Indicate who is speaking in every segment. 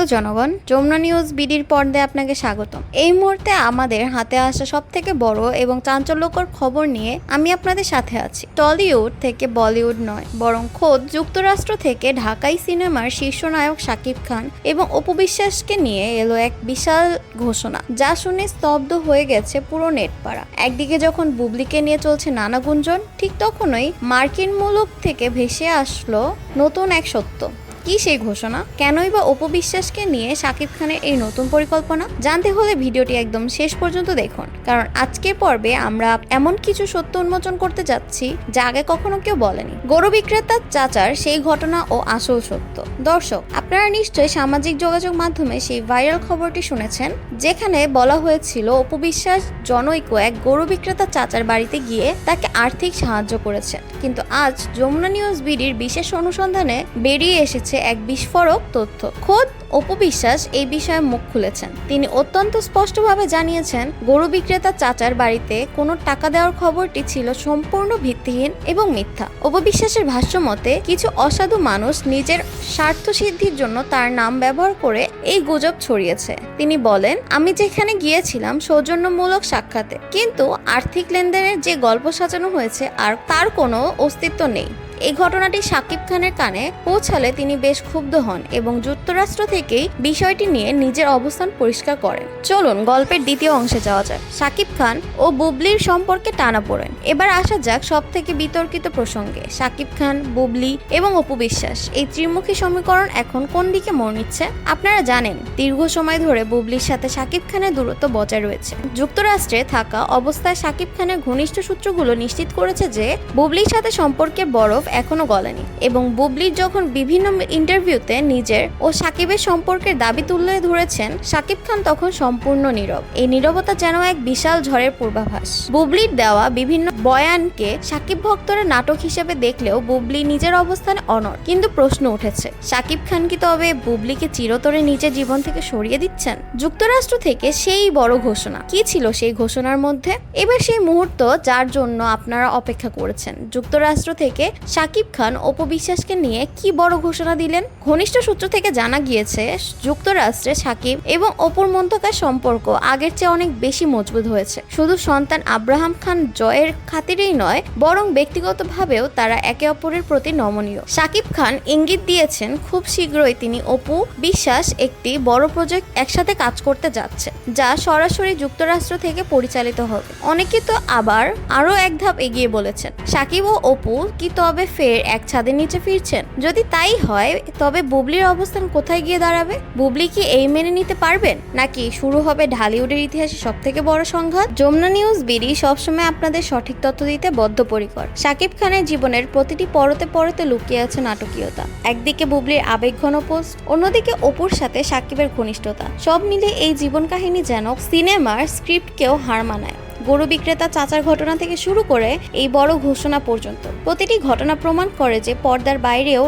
Speaker 1: Hello জনগণ, Jamuna news বিডির পর্দায় আপনাকে স্বাগতম। এই মুহূর্তে আমাদের হাতে আসা সবথেকে বড় এবং চাঞ্চল্যকর খবর নিয়ে আমি আপনাদের সাথে আছি। টলিউড থেকে বলিউড নয়, বরং খোদ যুক্তরাষ্ট্র থেকে ঢাকাই সিনেমার শীর্ষ নায়ক শাকিব খান এবং অপু বিশ্বাসকে নিয়ে এলো এক বিশাল ঘোষণা, যা শুনে স্তব্ধ হয়ে গেছে পুরো নেটপাড়া। একদিকে যখন বুবলিকে নিয়ে চলছে নানা গুঞ্জন, ঠিক তখনই মার্কিন মুলুক থেকে ভেসে আসলো নতুন এক সত্য। কি সেই ঘোষণা? কেনই বা অপু বিশ্বাসকে নিয়ে শাকিব খানের এই নতুন পরিকল্পনা? জানতে হলে ভিডিওটি একদম শেষ পর্যন্ত দেখুন, কারণ আজকের পর্বে আমরা এমন কিছু সত্য উন্মোচন করতে যাচ্ছি যা আগে কখনো কেউ বলেনি। গরু বিক্রেতার চাচার সেই ঘটনা ও আসল সত্য। দর্শক, আপনারা নিশ্চয়ই সামাজিক যোগাযোগ মাধ্যমে সেই ভাইরাল খবরটি শুনেছেন, যেখানে বলা হয়েছিল অপু বিশ্বাস জনৈক এক গরু বিক্রেতার চাচার বাড়িতে গিয়ে তাকে আর্থিক সাহায্য করেছেন। কিন্তু আজ যমুনা নিউজ বিডির বিশেষ অনুসন্ধানে বেরিয়ে এসেছে এক বিস্ফোরক তথ্য। খোদ অপু বিশ্বাস এই বিষয়ে মুখ খুলেছেন। তিনি অত্যন্ত স্পষ্টভাবে জানিয়েছেন, গরু বিক্রেতা চাচার বাড়িতে কোনো টাকা দেওয়ার খবরটি ছিল সম্পূর্ণ ভিত্তিহীন এবং মিথ্যা। অপু বিশ্বাসের ভাষ্য মতে, কিছু অসাধু মানুষ নিজের স্বার্থ সিদ্ধির জন্য তার নাম ব্যবহার করে এই গুজব ছড়িয়েছে। তিনি বলেন, আমি যেখানে গিয়েছিলাম সৌজন্যমূলক সাক্ষাতে, কিন্তু আর্থিক লেনদেনের যে গল্প সাজানো হয়েছে আর তার কোনো অস্তিত্ব নেই। এই ঘটনাটি শাকিব খানের কানে পৌঁছালে তিনি বেশ ক্ষুব্ধ হন এবং যুক্তরাষ্ট্র থেকেই বিষয়টি নিয়ে নিজের অবস্থান পরিষ্কার করেন। চলুন গল্পের দ্বিতীয় অংশে যাওয়া যাক, শাকিব খান ও বুবলির সম্পর্কে টানাপোড়েন। এবার আসা যাক সব থেকে বিতর্কিত প্রসঙ্গে, শাকিব খান, বুবলি এবং অপু বিশ্বাস এই ত্রিমুখী সমীকরণ এখন কোন দিকে মোড় নিচ্ছে? আপনারা জানেন, দীর্ঘ সময় ধরে বুবলির সাথে শাকিব খানের দূরত্ব বজায় রয়েছে। যুক্তরাষ্ট্রে থাকা অবস্থায় শাকিব খানের ঘনিষ্ঠ সূত্রগুলো নিশ্চিত করেছে যে বুবলির সাথে সম্পর্কের বরফ এখনো গলেনি এবং বুবলির যখন বিভিন্ন ইন্টারভিউতে নিজের ও শাকিবের সম্পর্কের দাবি তুলে ধরেছেন, শাকিব খান তখন সম্পূর্ণ নীরব। এই নীরবতা যেন এক বিশাল ঝড়ের পূর্বাভাস। বুবলির দেওয়া বিভিন্ন বয়ানকে শাকিব ভক্তরা নাটক হিসেবে দেখলেও বুবলি নিজের অবস্থানে অনড়। কিন্তু প্রশ্ন উঠেছে, শাকিব খান কি তবে বুবলিকে চিরতরে নিজের জীবন থেকে সরিয়ে দিচ্ছেন? যুক্তরাষ্ট্র থেকে সেই বড় ঘোষণা কি ছিল সেই ঘোষণার মধ্যে? এবার সেই মুহূর্ত যার জন্য আপনারা অপেক্ষা করেছেন। যুক্তরাষ্ট্র থেকে শাকিব খান অপু বিশ্বাসকে নিয়ে কি বড় ঘোষণা দিলেন? ঘনিষ্ঠ সূত্র থেকে জানা গিয়েছে, যুক্তরাষ্ট্রে শাকিব এবং অপুর মধ্যকার সম্পর্ক আগের চেয়ে অনেক বেশি মজবুত হয়েছে। শুধু সন্তান আব্রাহাম খান জয়ের খাতিরেই নয়, বরং ব্যক্তিগতভাবেও তারা একে অপরের প্রতি নমনীয়। শাকিব খান ইঙ্গিত দিয়েছেন, খুব শীঘ্রই তিনি অপু বিশ্বাস একটি বড় প্রজেক্ট একসাথে কাজ করতে যাচ্ছে, যা সরাসরি যুক্তরাষ্ট্র থেকে পরিচালিত হবে। অনেকে তো আবার আরো এক ধাপ এগিয়ে বলেছেন, শাকিব ও অপু কি তবে ফের এক ছাদের নিচে ফিরছেন? যদি তাই হয়, তবে বুবলির অবস্থান কোথায় গিয়ে দাঁড়াবে? বুবলি কি এই মেনে নিতে পারবেন, নাকি শুরু হবে ঢালিউডের ইতিহাসে সব থেকে বড় সংঘাত? যমুনা নিউজ বিডি সবসময় আপনাদের সঠিক তথ্য দিতে বদ্ধপরিকর। শাকিব খানের জীবনের প্রতিটি পরতে পরতে লুকিয়ে আছে নাটকীয়তা। একদিকে বুবলির আবেগঘন পোস্ট, অন্যদিকে অপুর সাথে শাকিবের ঘনিষ্ঠতা। সব মিলে এই জীবন কাহিনী যেন সিনেমার স্ক্রিপ্টকেও হার মানায়। গরু বিক্রেতা চাচার ঘটনা থেকে শুরু করে এই বড় ঘোষণা পর্যন্ত প্রতিটি ঘটনা প্রমাণ করে যে পর্দার বাইরেও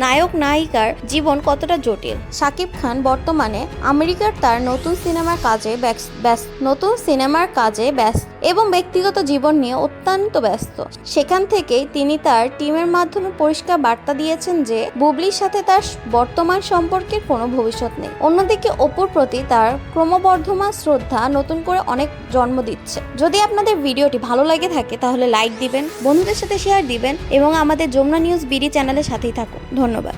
Speaker 1: নায়ক নায়িকার জীবন কতটা জটিল। শাকিব খান বর্তমানে আমেরিকার তার নতুন সিনেমার কাজে ব্যস্ত এবং ব্যক্তিগত জীবন নিয়ে অত্যন্ত ব্যস্ত। সেখান থেকেই তিনি তার টিমের মাধ্যমে পরিষ্কার বার্তা দিয়েছেন যে বুবলির সাথে তার বর্তমান সম্পর্কের কোনো ভবিষ্যৎ নেই। অন্যদিকে অপুর প্রতি তার ক্রমবর্ধমান শ্রদ্ধা নতুন করে অনেক জন্ম দিচ্ছে। যদি আপনাদের ভিডিওটি ভালো লাগে থাকে তাহলে লাইক দিবেন, বন্ধুদের সাথে শেয়ার দিবেন এবং আমাদের যমুনা নিউজ বিডি চ্যানেলের সাথেই থাকুন। ধন্যবাদ।